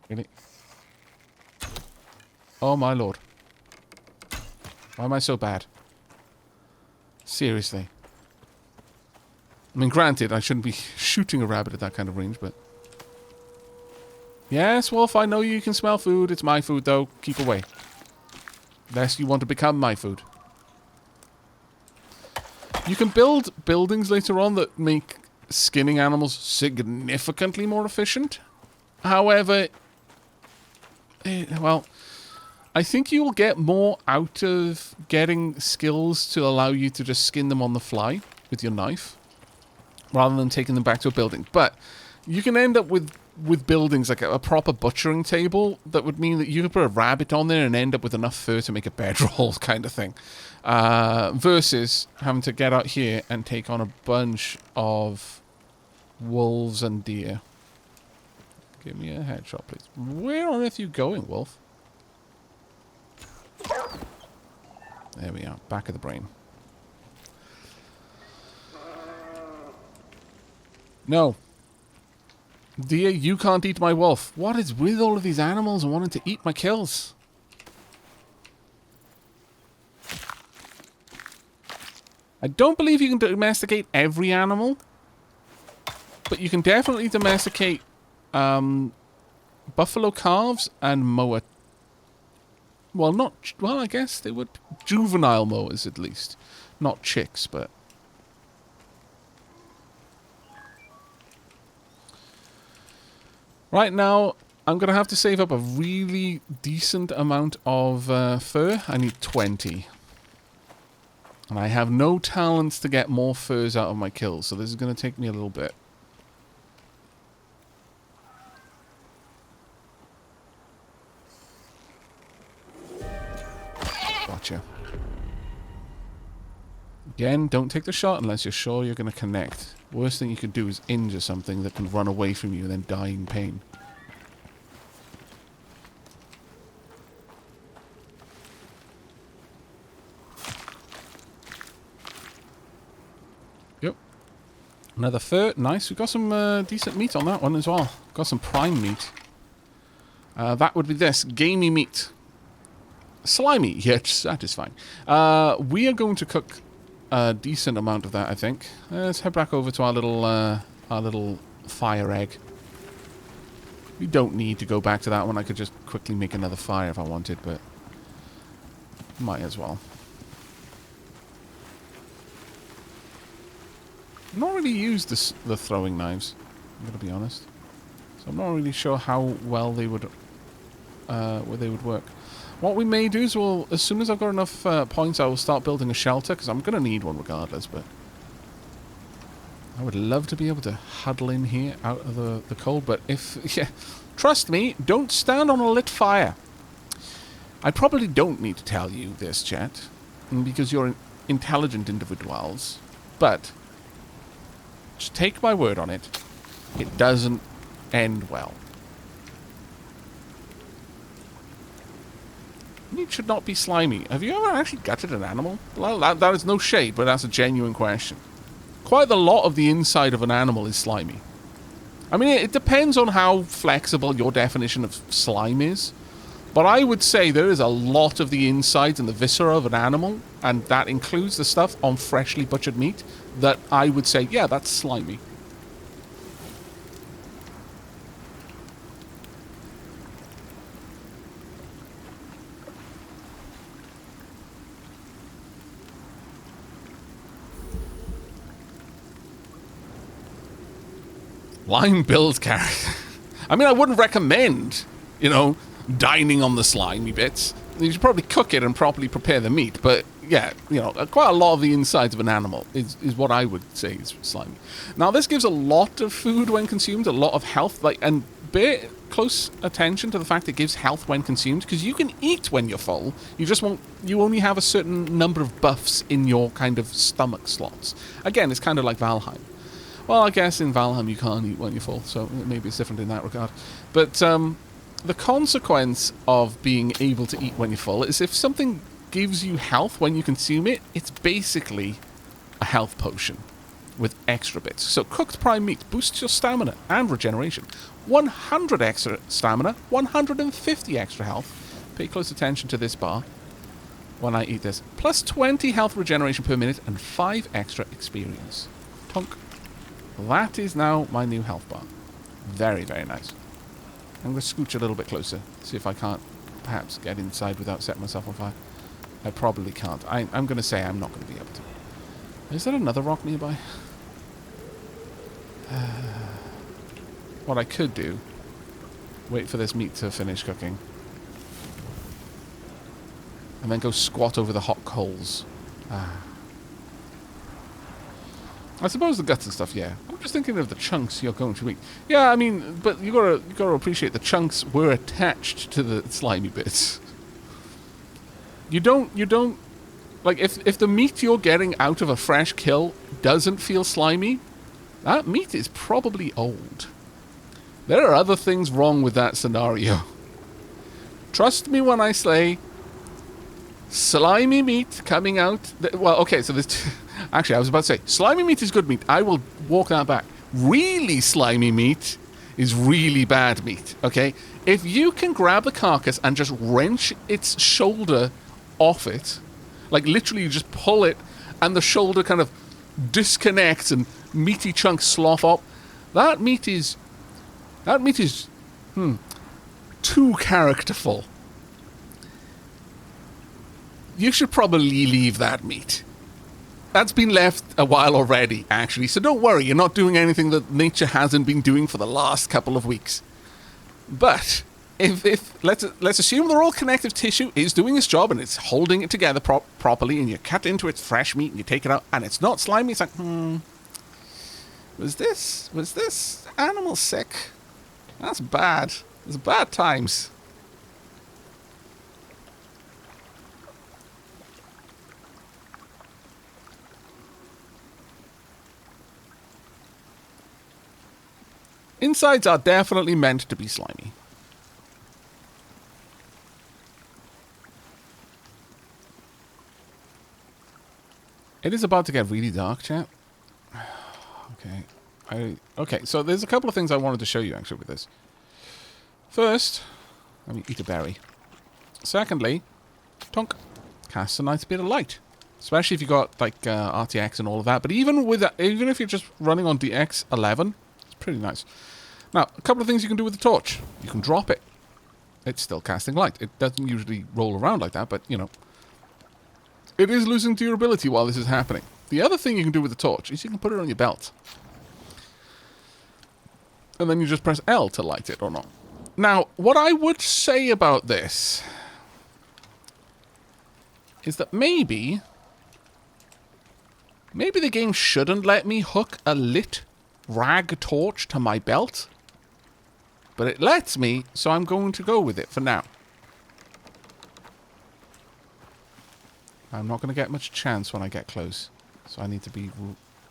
Really? Oh my lord. Why am I so bad? Seriously. I mean, granted, I shouldn't be shooting a rabbit at that kind of range, but... Yes, Wolf, I know you can smell food. It's my food, though. Keep away. Unless you want to become my food. You can build buildings later on that make skinning animals significantly more efficient. However, well, I think you will get more out of getting skills to allow you to just skin them on the fly with your knife, rather than taking them back to a building. But you can end up with buildings like a proper butchering table that would mean that you could put a rabbit on there and end up with enough fur to make a bedroll kind of thing. Versus having to get out here and take on a bunch of wolves and deer. Give me a headshot, please. Where on earth are you going, wolf? There we are. Back of the brain. No. Dear, you can't eat my wolf. What is with all of these animals and wanting to eat my kills? I don't believe you can domesticate every animal, but you can definitely domesticate buffalo calves and moa. Well, well, I guess they would juvenile moas at least, not chicks, but. Right now, I'm going to have to save up a really decent amount of fur. I need 20. And I have no talents to get more furs out of my kills, so this is going to take me a little bit. Gotcha. Again, don't take the shot unless you're sure you're going to connect. Worst thing you could do is injure something that can run away from you and then die in pain. Yep. Another fur. Nice. We've got some decent meat on that one as well. Got some prime meat. That would be this. Gamey meat. Slimy. Yes, that is fine. We are going to cook a decent amount of that, I think. Let's head back over to our little fire egg. We don't need to go back to that one. I could just quickly make another fire if I wanted, but might as well. I've not really used the throwing knives, I'm going to be honest. So I'm not really sure how well they would work. What we may do is as soon as I've got enough points, I will start building a shelter, because I'm going to need one regardless, but I would love to be able to huddle in here out of the cold, but yeah, trust me, don't stand on a lit fire. I probably don't need to tell you this, chat, because you're intelligent individuals, but just take my word on it, it doesn't end well. Meat should not be slimy. Have you ever actually gutted an animal? Well, that is no shade, but that's a genuine question. Quite a lot of the inside of an animal is slimy. I mean, it depends on how flexible your definition of slime is. But I would say there is a lot of the insides and the viscera of an animal, and that includes the stuff on freshly butchered meat, that I would say, yeah, that's slimy. Lime builds character. I mean, I wouldn't recommend, dining on the slimy bits. You should probably cook it and properly prepare the meat. But, yeah, quite a lot of the insides of an animal is what I would say is slimy. Now, this gives a lot of food when consumed, a lot of health, and bear close attention to the fact it gives health when consumed, because you can eat when you're full. You only have a certain number of buffs in your kind of stomach slots. Again, it's kind of like Valheim. Well, I guess in Valheim you can't eat when you're full, so maybe it's different in that regard. But the consequence of being able to eat when you're full is if something gives you health when you consume it, it's basically a health potion with extra bits. So cooked prime meat boosts your stamina and regeneration. 100 extra stamina, 150 extra health. Pay close attention to this bar when I eat this. Plus 20 health regeneration per minute and 5 extra experience. Tunk. That is now my new health bar. Very, very nice. I'm going to scooch a little bit closer. See if I can't perhaps get inside without setting myself on fire. I probably can't. I'm going to say I'm not going to be able to. Is there another rock nearby? What I could do, wait for this meat to finish cooking. And then go squat over the hot coals. I suppose the guts and stuff, yeah. I'm just thinking of the chunks you're going to eat. Yeah, I mean, but you gotta appreciate the chunks were attached to the slimy bits. You don't like if the meat you're getting out of a fresh kill doesn't feel slimy, that meat is probably old. There are other things wrong with that scenario. Trust me when I say slimy meat coming out. Well, okay, so there's actually, I was about to say, slimy meat is good meat. I will walk that back. Really slimy meat is really bad meat, okay? If you can grab the carcass and just wrench its shoulder off it, like literally you just pull it and the shoulder kind of disconnects and meaty chunks slough up, that meat is too characterful. You should probably leave that meat. That's been left a while already, actually. So don't worry, you're not doing anything that nature hasn't been doing for the last couple of weeks. But if let's assume the raw connective tissue is doing its job and it's holding it together properly, and you cut into its fresh meat and you take it out and it's not slimy, it's like, was this animal sick? That's bad. It's bad times. Insides are definitely meant to be slimy. It is about to get really dark, chat. Okay, so there's a couple of things I wanted to show you, actually, with this. First, let me eat a berry. Secondly, Tonk casts a nice bit of light. Especially if you got, like, RTX and all of that. But even if you're just running on DX11, it's pretty nice. Now, a couple of things you can do with the torch. You can drop it. It's still casting light. It doesn't usually roll around like that, but, you know. It is losing durability while this is happening. The other thing you can do with the torch is you can put it on your belt. And then you just press L to light it or not. Now, what I would say about this is that maybe the game shouldn't let me hook a lit rag torch to my belt. But it lets me, so I'm going to go with it for now. I'm not going to get much chance when I get close. So I need to be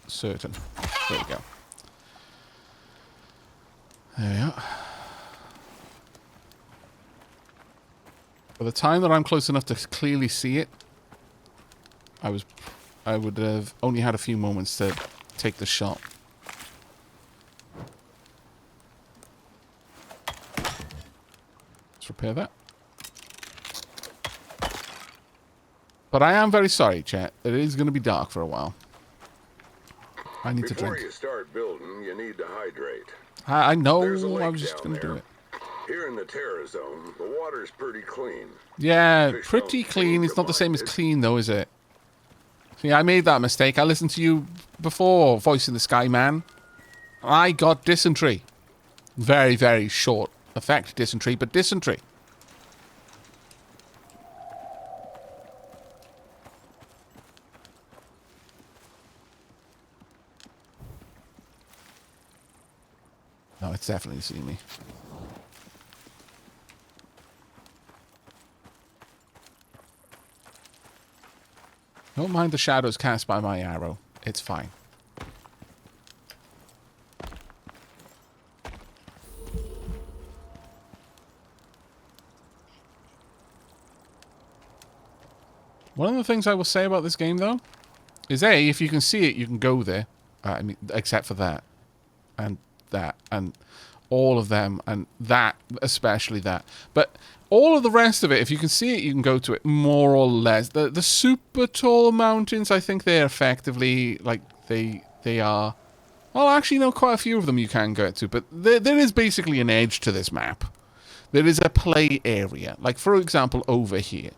certain. There we go. There we are. By the time that I'm close enough to clearly see it, I would have only had a few moments to take the shot. Let's repair that. But I am very sorry, chat. It is going to be dark for a while. I need to drink. Before you start building, you need to hydrate. I know. I was just going to do it. Here in the Terra Zone, the water's pretty clean. Yeah, pretty clean. It's not the same as clean, though, is it? See, I made that mistake. I listened to you before, voicing the Sky Man. I got dysentery. Very, very short effect dysentery, but dysentery. No, it's definitely seen me. Don't mind the shadows cast by my arrow. It's fine. One of the things I will say about this game, though, is A, if you can see it, you can go there. I mean, except for that. And that. And All of them, and that, especially that. But all of the rest of it, if you can see it, you can go to it more or less. The super tall mountains, I think they're effectively, like, they are... Well, actually, no, quite a few of them you can get to, but there is basically an edge to this map. There is a play area. Like, for example, over here.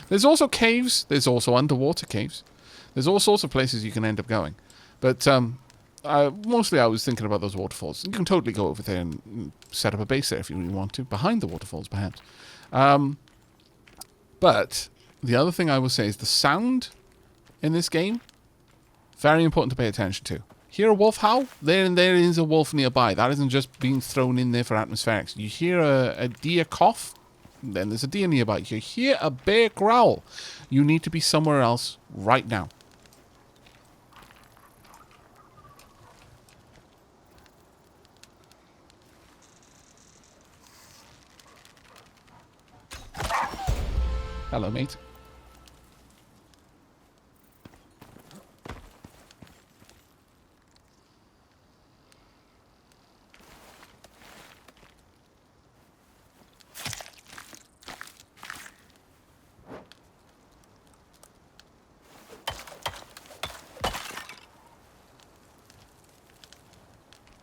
There's also caves. There's also underwater caves. There's all sorts of places you can end up going. But mostly I was thinking about those waterfalls. You can totally go over there and set up a base there if you really want to. Behind the waterfalls, perhaps. But the other thing I will say is the sound in this game, very important to pay attention to. Hear a wolf howl? There is a wolf nearby. That isn't just being thrown in there for atmospherics. You hear a deer cough, then there's a deer nearby. You hear a bear growl. You need to be somewhere else right now. Hello, mate.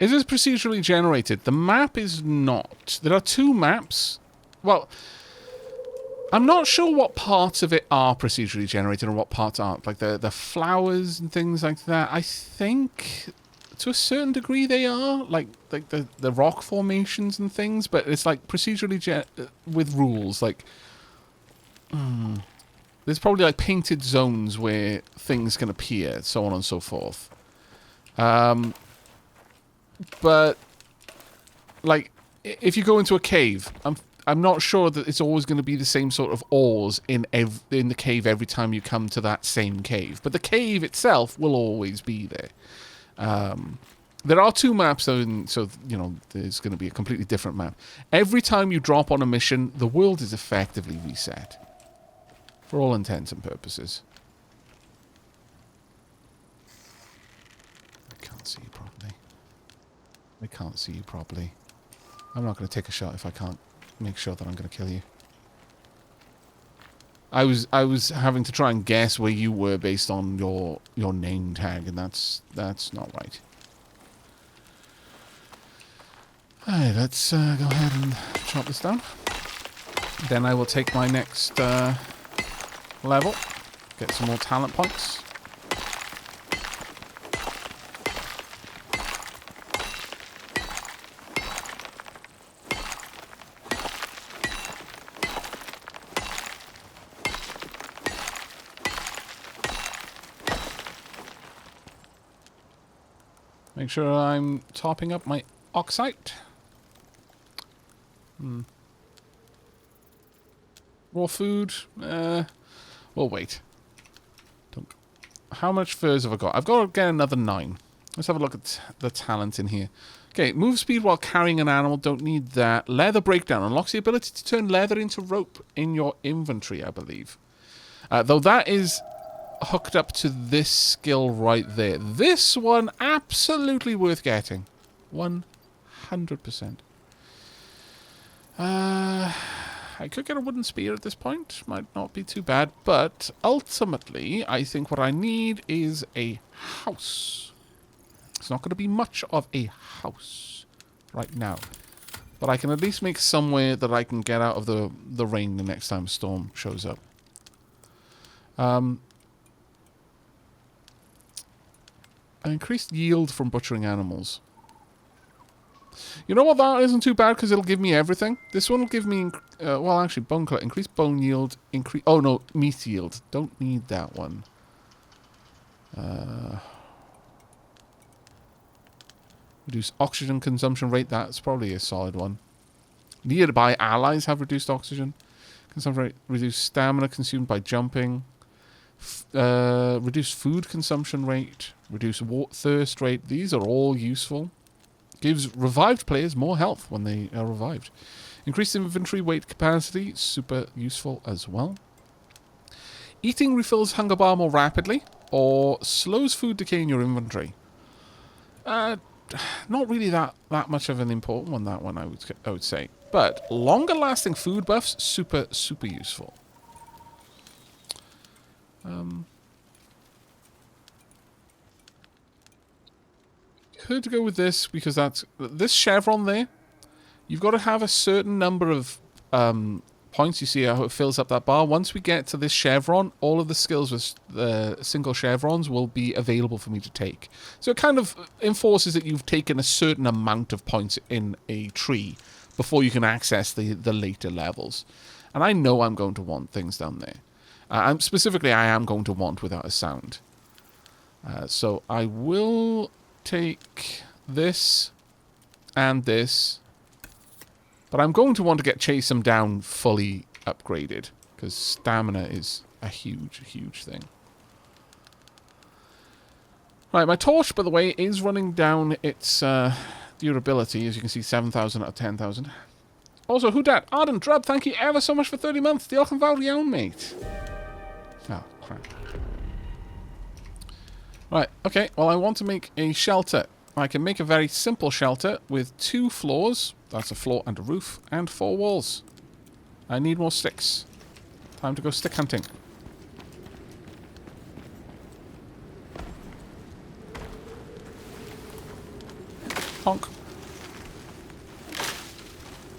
Is this procedurally generated? The map is not. There are two maps. Well, I'm not sure what parts of it are procedurally generated and what parts aren't. Like the flowers and things like that. I think to a certain degree they are. Like the rock formations and things. But it's like procedurally with rules. Like, there's probably like painted zones where things can appear. So on and so forth. But, like, if you go into a cave, I'm not sure that it's always going to be the same sort of ores in the cave every time you come to that same cave. But the cave itself will always be there. There are two maps, though, so, you know, there's going to be a completely different map. Every time you drop on a mission, the world is effectively reset. For all intents and purposes. I can't see you properly. I can't see you properly. I'm not going to take a shot if I can't make sure that I'm going to kill you. I was having to try and guess where you were based on your name tag, and that's not right. Alright, let's go ahead and chop this down. Then I will take my next level, get some more talent points. Make sure I'm topping up my oxide. Raw food. We'll wait. How much furs have I got? I've got to get another 9. Let's have a look at the talent in here. Okay, move speed while carrying an animal. Don't need that. Leather breakdown. Unlocks the ability to turn leather into rope in your inventory, I believe. Though that is hooked up to this skill right there. This one, absolutely worth getting. 100%. I could get a wooden spear at this point. Might not be too bad. But ultimately, I think what I need is a house. It's not going to be much of a house right now. But I can at least make somewhere that I can get out of the rain the next time a storm shows up. Increased yield from butchering animals. You know what? That isn't too bad because it'll give me everything. This one will give me, well, actually, bone cut. Increased bone yield. Oh, no, meat yield. Don't need that one. Reduce oxygen consumption rate. That's probably a solid one. Nearby allies have reduced oxygen consumption rate. Reduce stamina consumed by jumping. Reduce food consumption rate. Reduce thirst rate. These are all useful. Gives revived players more health when they are revived. Increased inventory weight capacity. Super useful as well. Eating refills hunger bar more rapidly. Or slows food decay in your inventory. not really that much of an important one, that one, I would say. But longer lasting food buffs, super useful. Could go with this because that's this chevron there. You've got to have a certain number of points. You see how it fills up that bar. Once we get to this chevron, all of the skills with the single chevrons will be available for me to take. So it kind of enforces that you've taken a certain amount of points in a tree before you can access the later levels. And I know I'm going to want things down there. Specifically, I am going to want without a sound. So I will take this and this. But I'm going to want to get Chasem down fully upgraded, because stamina is a huge thing. Right, my torch, by the way, is running down its durability. As you can see, 7,000 out of 10,000. Also, who dat? Arden Drub, thank you ever so much for 30 months. Diolch yn fawr iawn, mate. Oh, crap. Right, okay, well, I want to make a shelter. I can make a very simple shelter with 2 floors. That's a floor and a roof, and 4 walls. I need more sticks. Time to go stick hunting. Honk.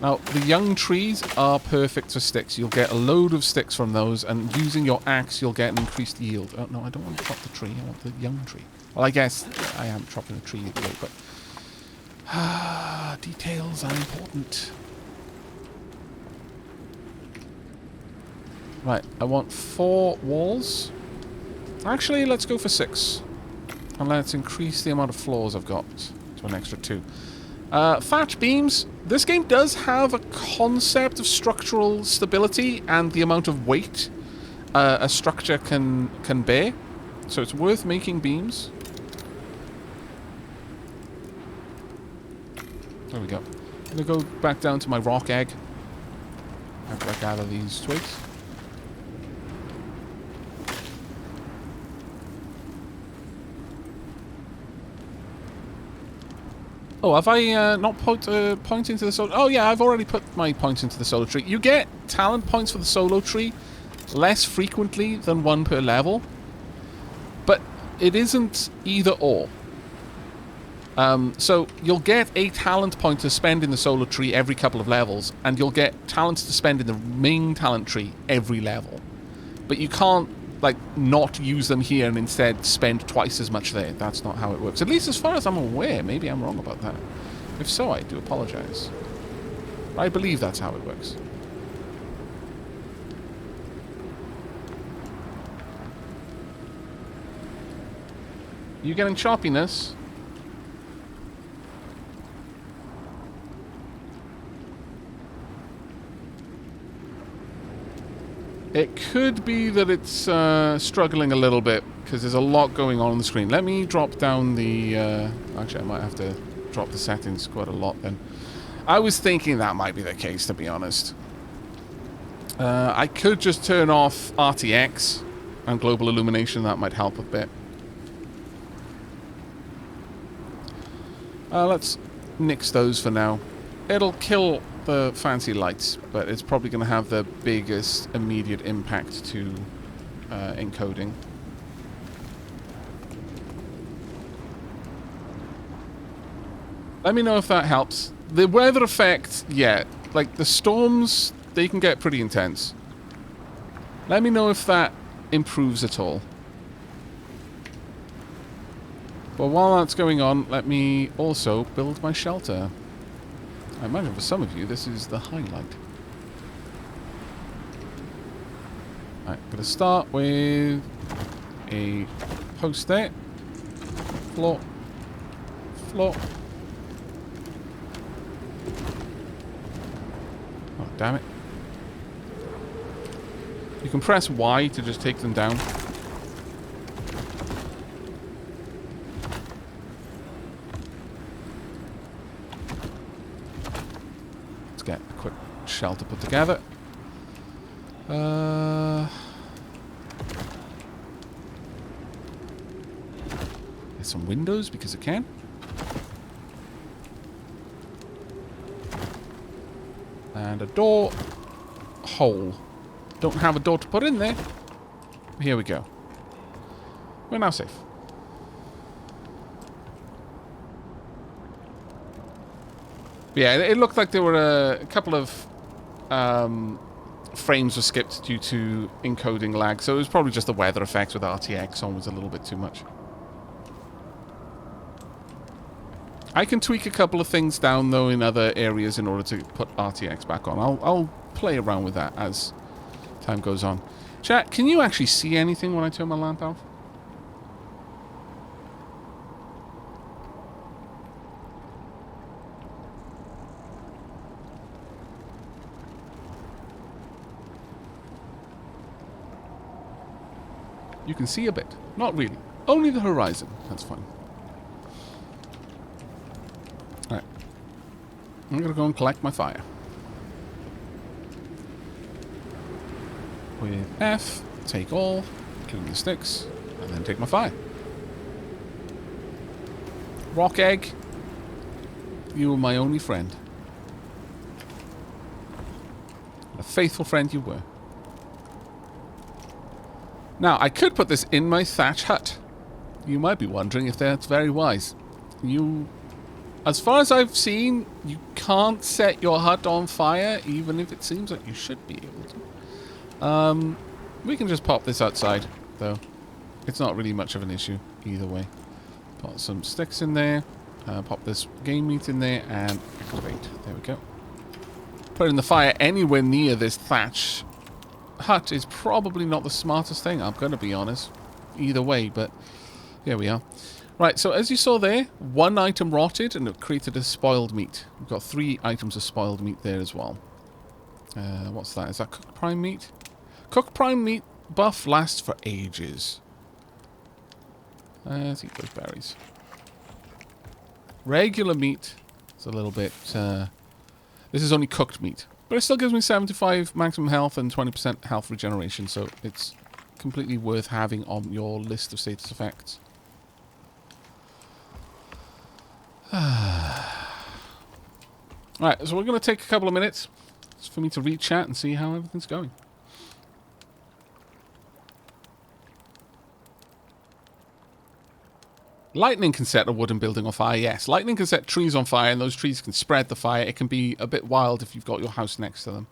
Now, the young trees are perfect for sticks. You'll get a load of sticks from those, and using your axe, you'll get an increased yield. Oh, no, I don't want to chop the tree. I want the young tree. Well, I guess I am chopping the tree either way, but... details are important. Right, I want 4 walls. Actually, let's go for 6. And let's increase the amount of floors I've got to an extra 2. Thatch beams. This game does have a concept of structural stability and the amount of weight a structure can bear. So it's worth making beams. There we go. I'm going to go back down to my rock egg after I gather these twigs. Oh, have I not put point into the solo... Oh, yeah, I've already put my points into the solo tree. You get talent points for the solo tree less frequently than 1 per level. But it isn't either or. So you'll get a talent point to spend in the solo tree every couple of levels, and you'll get talents to spend in the main talent tree every level. But you can't, like, not use them here and instead spend twice as much there. That's not how it works. At least as far as I'm aware. Maybe I'm wrong about that. If so, I do apologize. I believe that's how it works. You getting choppiness? It could be that it's struggling a little bit because there's a lot going on the screen. Let me drop down the... actually, I might have to drop the settings quite a lot then. I was thinking that might be the case, to be honest. I could just turn off RTX and global illumination. That might help a bit. Let's nix those for now. It'll kill the fancy lights, but it's probably going to have the biggest immediate impact to encoding. Let me know if that helps. The weather effect, yeah, like the storms, they can get pretty intense. Let me know if that improves at all. But while that's going on, let me also build my shelter. I imagine for some of you, this is the highlight. Alright, I'm going to start with a post there. Floor. Floor. Oh, damn it. You can press Y to just take them down. Get a quick shelter put together. There's some windows because I can. And a door hole. Don't have a door to put in there. Here we go. We're now safe. But yeah, it looked like there were a couple of frames were skipped due to encoding lag, so it was probably just the weather effect with RTX on was a little bit too much. I can tweak a couple of things down, though, in other areas in order to put RTX back on. I'll play around with that as time goes on. Chat, can you actually see anything when I turn my lamp off? You can see a bit. Not really. Only the horizon. That's fine. Alright. I'm going to go and collect my fire. With F, take all, killing the sticks, and then take my fire. Rock egg, you were my only friend. A faithful friend you were. Now, I could put this in my thatch hut. You might be wondering if that's very wise. As far as I've seen, you can't set your hut on fire, even if it seems like you should be able to. We can just pop this outside, though. It's not really much of an issue, either way. Put some sticks in there, pop this game meat in there, and activate. There we go. Putting the fire anywhere near this thatch hut is probably not the smartest thing, I'm going to be honest. Either way, but here we are. Right, so as you saw there, one item rotted and it created a spoiled meat. We've got 3 items of spoiled meat there as well. What's that? Is that cooked prime meat? Cooked prime meat buff lasts for ages. Let's eat those berries. Regular meat is a little bit... this is only cooked meat. But it still gives me 75 maximum health and 20% health regeneration, so it's completely worth having on your list of status effects. Alright, so we're going to take a couple of minutes for me to read chat and see how everything's going. Lightning can set a wooden building on fire, yes. Lightning can set trees on fire, and those trees can spread the fire. It can be a bit wild if you've got your house next to them.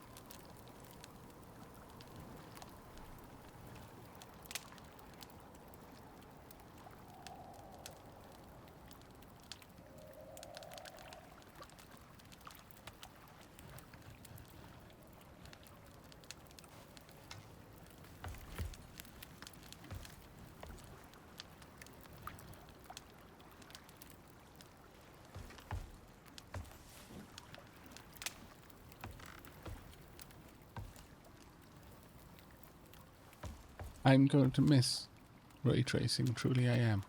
I'm going to miss ray tracing, truly I am.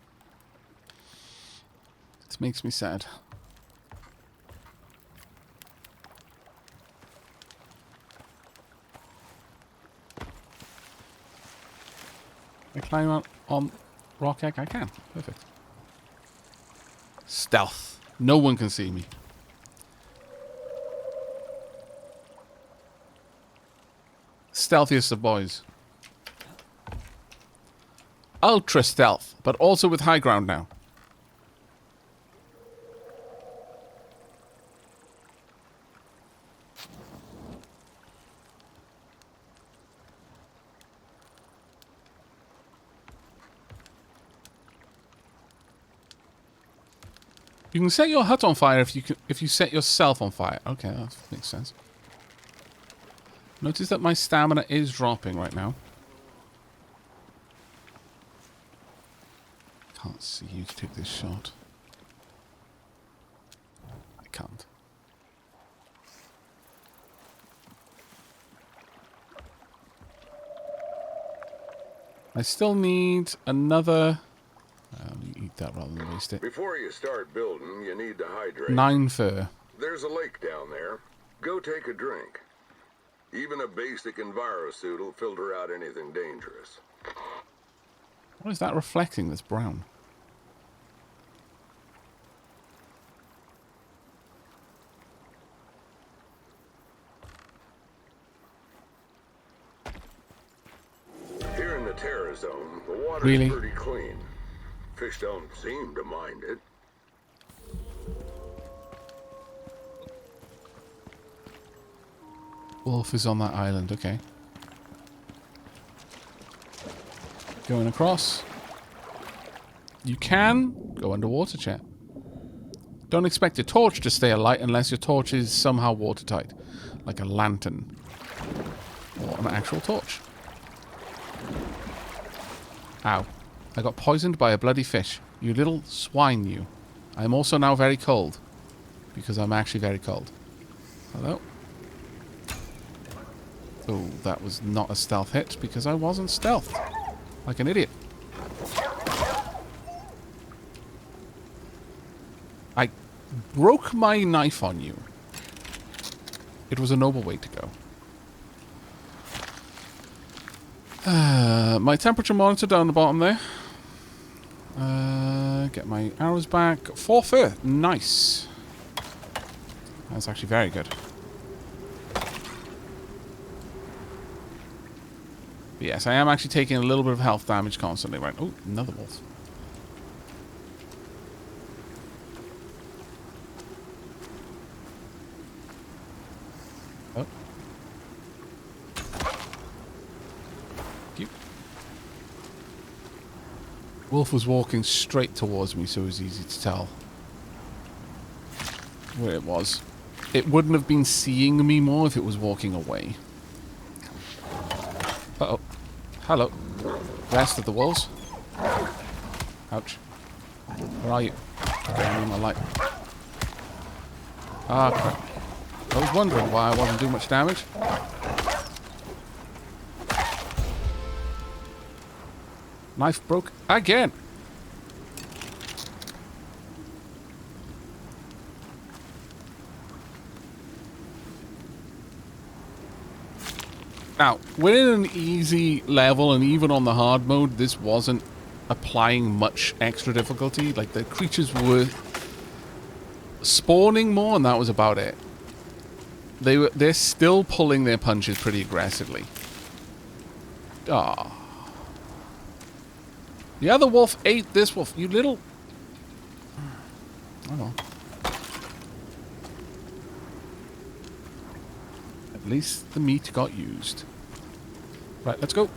It makes me sad. I climb up on rock egg? I can. Perfect. Stealth. No one can see me. Stealthiest of boys. Ultra stealth, but also with high ground now. You can set your hut on fire if you set yourself on fire. Okay, that makes sense. Notice that my stamina is dropping right now. Can't see you to take this shot. I can't. I still need another... Let me eat that rather than waste it. Before you start building, you need to hydrate. 9 fur. There's a lake down there. Go take a drink. Even a basic Envirosuit will filter out anything dangerous. What is that reflecting that's brown? zone, the water's Really? pretty clean. Fish don't seem to mind it. Wolf is on that island, okay. Going across. You can go underwater, chat. Don't expect your torch to stay alight unless your torch is somehow watertight. Like a lantern. Or an actual torch. Ow. I got poisoned by a bloody fish. You little swine, you. I am also now very cold. Because I'm actually very cold. Hello? Oh, that was not a stealth hit because I wasn't stealthed. Like an idiot. I broke my knife on you. It was a noble way to go. My temperature monitor down the bottom there. Get my arrows back. 4 fur. Nice. That's actually very good. But yes, I am actually taking a little bit of health damage constantly. Right. Oh, another wolf. Oh. Cute. Wolf was walking straight towards me, so it was easy to tell where it was. It wouldn't have been seeing me more if it was walking away. Uh-oh. Hello. Rest of the wolves. Ouch. Where are you? Getting in my light. Ah, crap. I was wondering why I wasn't doing much damage. Knife broke again. Now, we're in an easy level, and even on the hard mode, this wasn't applying much extra difficulty. Like, the creatures were spawning more, and that was about it. They're still pulling their punches pretty aggressively. Ah. The other wolf ate this wolf. You little... Oh well. At least the meat got used. Right, let's go.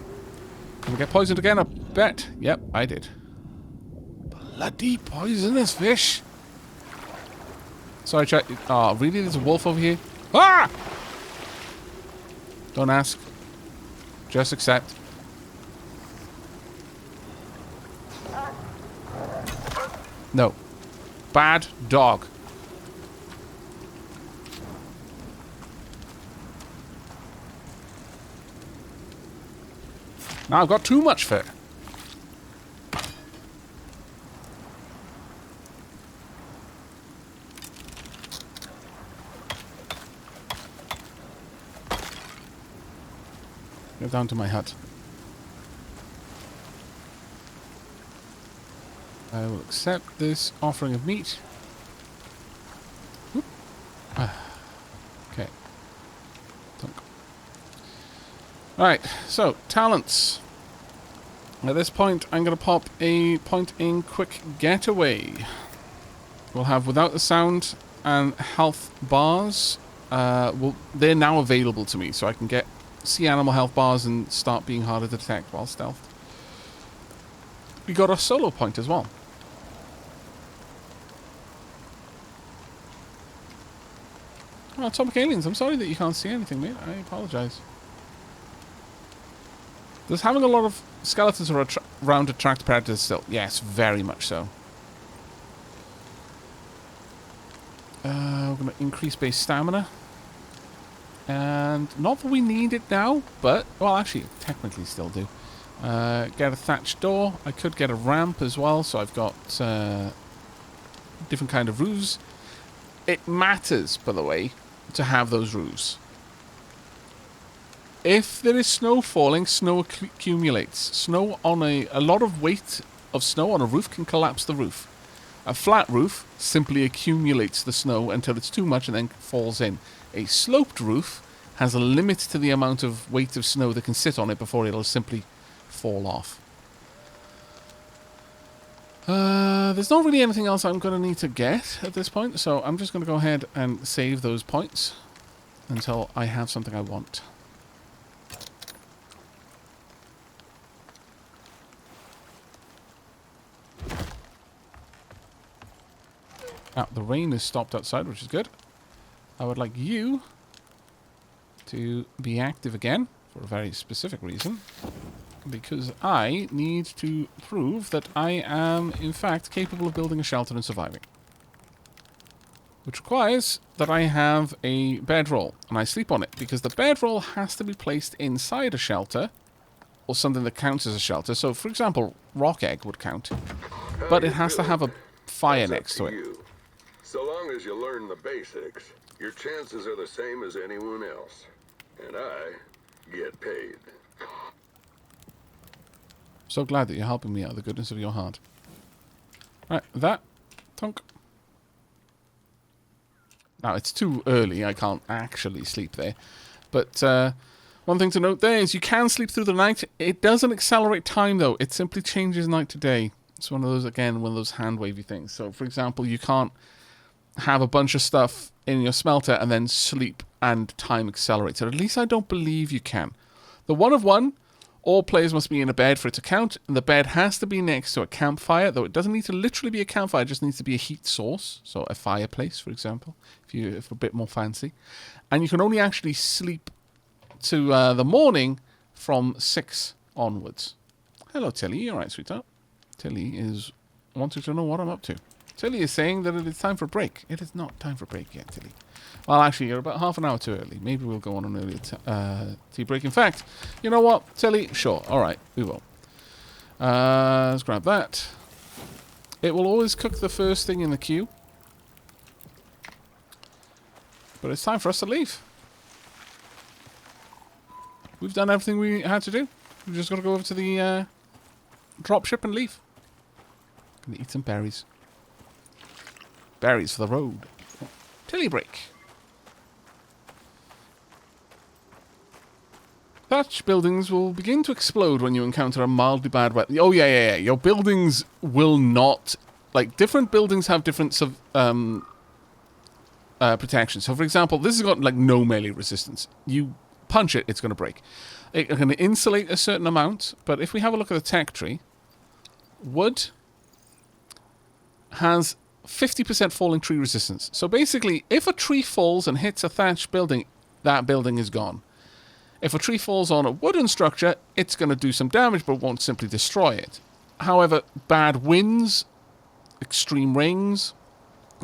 Can we get poisoned again? I bet. Yep, I did. Bloody poisonous fish. Sorry, chat. Oh, really? There's a wolf over here? Ah! Don't ask. Just accept. No. Bad dog. Now I've got too much fur. Go down to my hut. I will accept this offering of meat. Whoop. Okay. Dunk. Alright, so, talents. At this point, I'm going to pop a point in quick getaway. We'll have without the sound and health bars. They're now available to me, so I can get see animal health bars and start being harder to detect while stealthed. We got a solo point as well. Oh, Atomic Aliens, I'm sorry that you can't see anything, mate. I apologize. Does having a lot of skeletons around attract predators still? Yes, very much so. We're going to increase base stamina. And not that we need it now, but... Well, actually, technically still do. Get a thatched door. I could get a ramp as well, so I've got different kind of roofs. It matters, by the way, to have those roofs. If there is snow falling, snow accumulates. Snow on a lot of weight of snow on a roof can collapse the roof. A flat roof simply accumulates the snow until it's too much and then falls in. A sloped roof has a limit to the amount of weight of snow that can sit on it before it'll simply fall off. There's not really anything else I'm going to need to get at this point, so I'm just going to go ahead and save those points until I have something I want. Now, the rain is stopped outside, which is good. I would like you to be active again for a very specific reason. Because I need to prove that I am, in fact, capable of building a shelter and surviving. Which requires that I have a bedroll, and I sleep on it, because the bedroll has to be placed inside a shelter, or something that counts as a shelter. So, for example, rock egg would count, but it has to have a fire next to it. So long as you learn the basics, your chances are the same as anyone else. And I get paid. So glad that you're helping me out of the goodness of your heart. Right, that. Tonk. Now, it's too early. I can't actually sleep there. But one thing to note there is you can sleep through the night. It doesn't accelerate time, though. It simply changes night to day. It's one of those, again, one of those hand-wavy things. So, for example, you can't have a bunch of stuff in your smelter and then sleep and time accelerates. Or at least I don't believe you can. The 1 of 1... all players must be in a bed for it to count, and the bed has to be next to a campfire, though it doesn't need to literally be a campfire, it just needs to be a heat source, so a fireplace, for example, if a bit more fancy. And you can only actually sleep to the morning from 6 onwards. Hello, Tilly. You alright, sweetheart? Tilly is wanting to know what I'm up to. Tilly is saying that it is time for a break. It is not time for a break yet, Tilly. Well, actually, you're about half an hour too early. Maybe we'll go on an earlier tea break. In fact, you know what, Tilly? Sure. All right, we will. Let's grab that. It will always cook the first thing in the queue. But it's time for us to leave. We've done everything we had to do. We've just got to go over to the dropship and leave. Gonna eat some berries. Berries for the road. Tilly break. Thatch buildings will begin to explode when you encounter a mildly bad weather. Oh, yeah. Your buildings will not... like, different buildings have different protection. So, for example, this has got, like, no melee resistance. You punch it, it's going to break. It can insulate a certain amount, but if we have a look at the tech tree, wood has 50% falling tree resistance. So, basically, if a tree falls and hits a thatched building, that building is gone. If a tree falls on a wooden structure, it's going to do some damage, but won't simply destroy it. However, bad winds, extreme rains,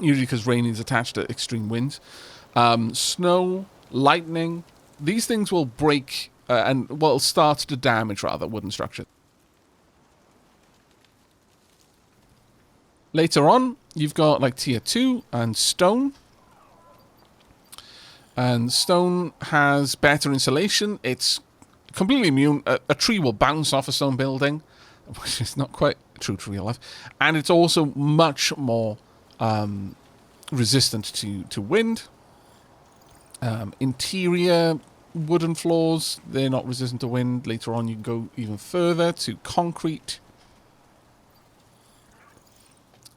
usually because rain is attached to extreme winds, snow, lightning, these things will break start to damage, rather, wooden structures. Later on, you've got like tier 2 and stone. And stone has better insulation. It's completely immune. A tree will bounce off a stone building, which is not quite true to real life. And it's also much more resistant to wind. Interior wooden floors, they're not resistant to wind. Later on, you can go even further to concrete.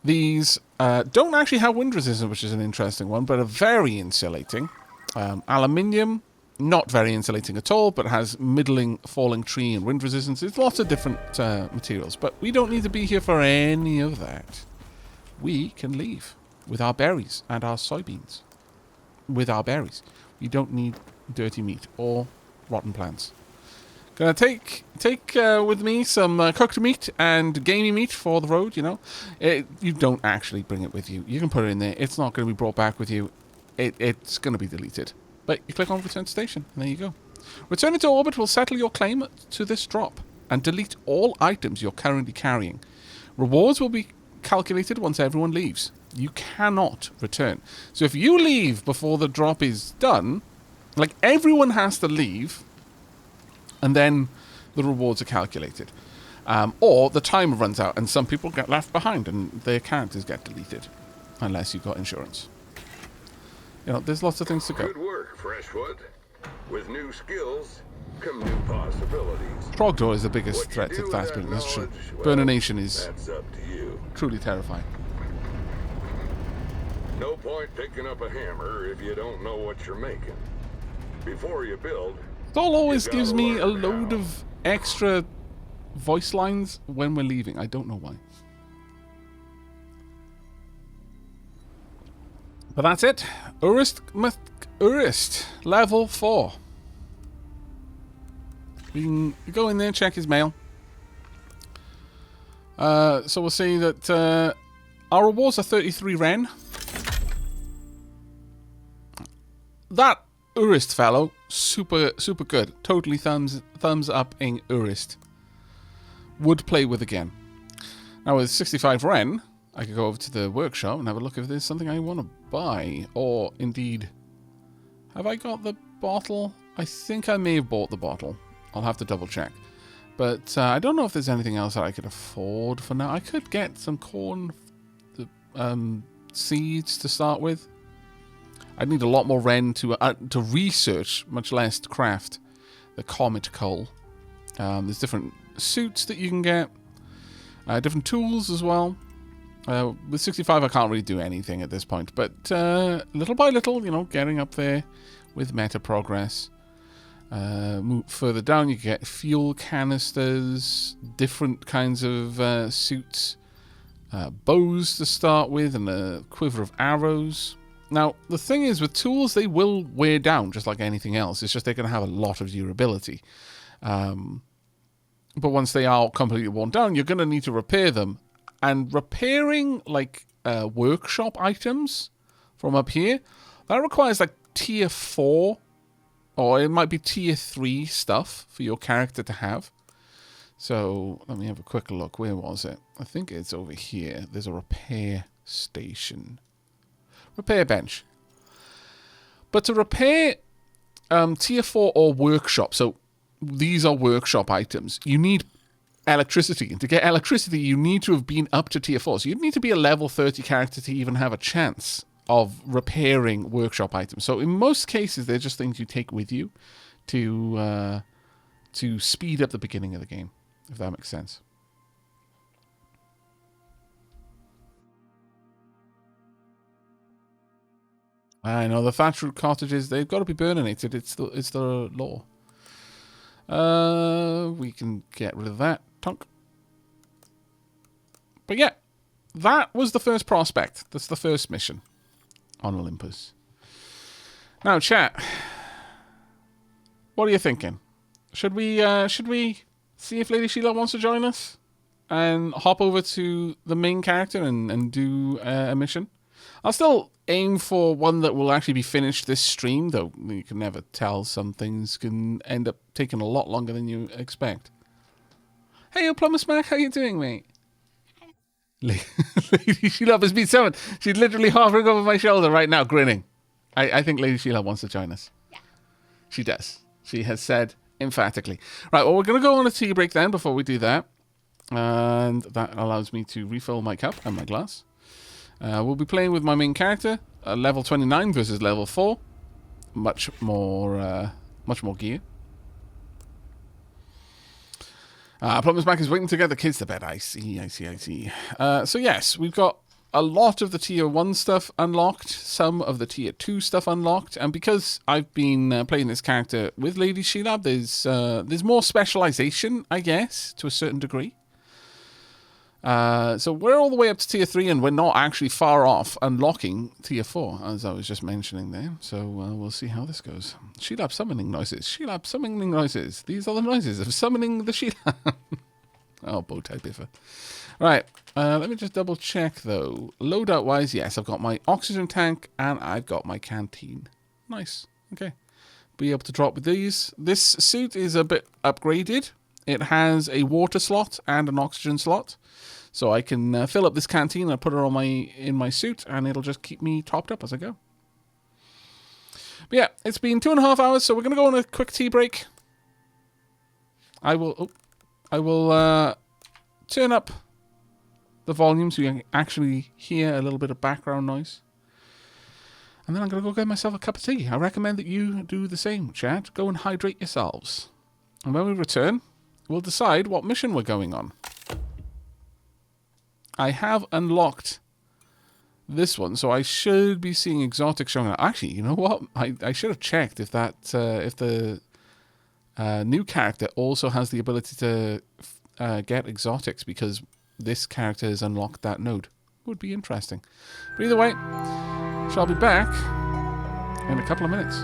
These don't actually have wind resistance, which is an interesting one, but are very insulating. Aluminium, not very insulating at all, but has middling falling tree and wind resistance. There's lots of different materials, but we don't need to be here for any of that. We can leave with our berries and our soybeans. With our berries. We don't need dirty meat or rotten plants. Gonna take with me some cooked meat and gamey meat for the road, you know. You don't actually bring it with you. You can put it in there. It's not going to be brought back with you. It's going to be deleted. But you click on return to station, and there you go. Returning to orbit will settle your claim to this drop and delete all items you're currently carrying. Rewards will be calculated once everyone leaves. You cannot return. So if you leave before the drop is done, like everyone has to leave, and then the rewards are calculated. Or the timer runs out and some people get left behind and their characters get deleted. Unless you've got insurance. You know, there's lots of things to go. Good work, Freshwood. With new skills come new possibilities. Trogdor is the biggest What you threat to do the with fast that building, that's true. knowledge, well, Burner Nation is that's up to you. truly terrifying. No point picking up a hammer if you don't know what you're making. Before you build, Doll always you gotta gives me a learn load how. of extra voice lines when we're leaving. I don't know why. But that's it. Urist, level 4. We can go in there, check his mail. So we'll see that our rewards are 33 Ren. That Urist fellow, super good. Totally thumbs up in Urist. Would play with again. Now with 65 Ren, I could go over to the workshop and have a look if there's something I want to buy. Or indeed, have I got the bottle? I think I may have bought the bottle. I'll have to double check. But I don't know if there's anything else that I could afford for now. I could get some corn seeds to start with. I'd need a lot more Ren to research, much less to craft the Comet Coal. There's different suits that you can get. Different tools as well. With 65 I can't really do anything at this point. But little by little, you know, getting up there with meta progress. Move further down, you get fuel canisters, different kinds of suits, bows to start with, and a quiver of arrows. Now, the thing is, with tools, they will wear down, just like anything else. It's just they're going to have a lot of durability. But once they are completely worn down, you're going to need to repair them. And repairing, like, workshop items from up here, that requires, like, tier 4, or it might be tier 3 stuff for your character to have. So, let me have a quick look. Where was it? I think it's over here. There's a repair station. Repair bench. But to repair tier 4 or workshop, so these are workshop items, you need electricity. And to get electricity, you need to have been up to tier 4. So you'd need to be a level 30 character to even have a chance of repairing workshop items. So in most cases, they're just things you take with you to speed up the beginning of the game, if that makes sense. I know, the thatch roof cottages, they've got to be burninated. It's the law. We can get rid of that. Tunk. But yeah, that was the first prospect. That's the first mission on Olympus. Now, chat, what are you thinking? Should we see if Lady Sheila wants to join us and hop over to the main character and do a mission? I'll still aim for one that will actually be finished this stream, though you can never tell. Some things can end up taking a lot longer than you expect. Hey, yo, Plumber Smack, how you doing, mate? Lady Sheila has been summoned. She's literally hovering over my shoulder right now, grinning. I think Lady Sheila wants to join us. Yeah. She does. She has said emphatically. Right, well, we're going to go on a tea break then before we do that. And that allows me to refill my cup and my glass. We'll be playing with my main character, level 29 versus level 4. Much more gear. Plumber's Back is waiting to get the kids to bed. I see. So yes, we've got a lot of the tier 1 stuff unlocked, some of the tier 2 stuff unlocked, and because I've been playing this character with Lady Sheila, there's more specialization, I guess, to a certain degree. So we're all the way up to tier 3, and we're not actually far off unlocking tier 4, as I was just mentioning there. So we'll see how this goes. Sheila summoning noises. Sheila summoning noises. These are the noises of summoning the Sheila. Oh, bowtie biffer. Right, let me just double check though. Loadout wise, yes, I've got my oxygen tank and I've got my canteen. Nice. Okay. Be able to drop with these. This suit is a bit upgraded. It has a water slot and an oxygen slot. So I can fill up this canteen and put it on in my suit, and it'll just keep me topped up as I go. But yeah, it's been 2.5 hours, so we're going to go on a quick tea break. I will turn up the volume so you can actually hear a little bit of background noise. And then I'm going to go get myself a cup of tea. I recommend that you do the same, chat. Go and hydrate yourselves. And when we return, we'll decide what mission we're going on. I have unlocked this one, so I should be seeing exotics showing up. Actually, you know what? I should have checked if that if the new character also has the ability to get exotics, because this character has unlocked that node. Would be interesting. But either way, so I'll be back in a couple of minutes.